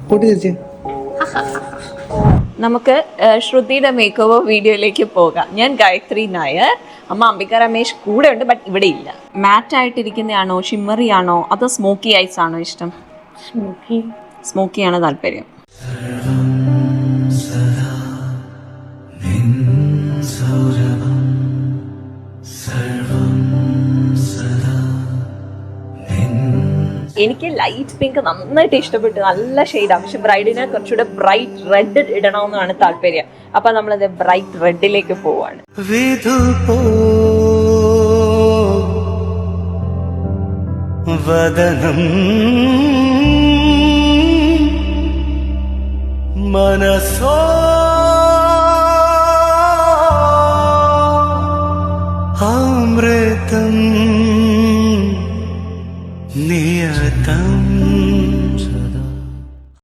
പൊട്ടിച്ചേ. നമുക്ക് ശ്രുതിയുടെ make over വീഡിയോയിലേക്ക് പോകാം. ഞാൻ ഗായത്രി നായർ, അമ്മ അംബിക രമേശ് കൂടെ ഉണ്ട്, ബട്ട് ഇവിടെ ഇല്ല. മാറ്റ് ആയിട്ടിരിക്കുന്നതാണോ ഷിമ്മറി ആണോ അതോ സ്മോക്കി ഐസ് ആണോ ഇഷ്ടം? സ്മോക്കി ആണ് താല്പര്യം. എനിക്ക് ലൈറ്റ് പിങ്ക് നന്നായിട്ട് ഇഷ്ടപ്പെട്ടു, നല്ല ഷെയ്ഡാണ്. പക്ഷെ ബ്രൈഡിനെ കുറച്ചുകൂടെ ബ്രൈറ്റ് റെഡ് ഇടണമെന്നാണ് താല്പര്യം. അപ്പൊ നമ്മളത് ബ്രൈറ്റ് റെഡിലേക്ക് പോവാണ്. വദനം മനസോ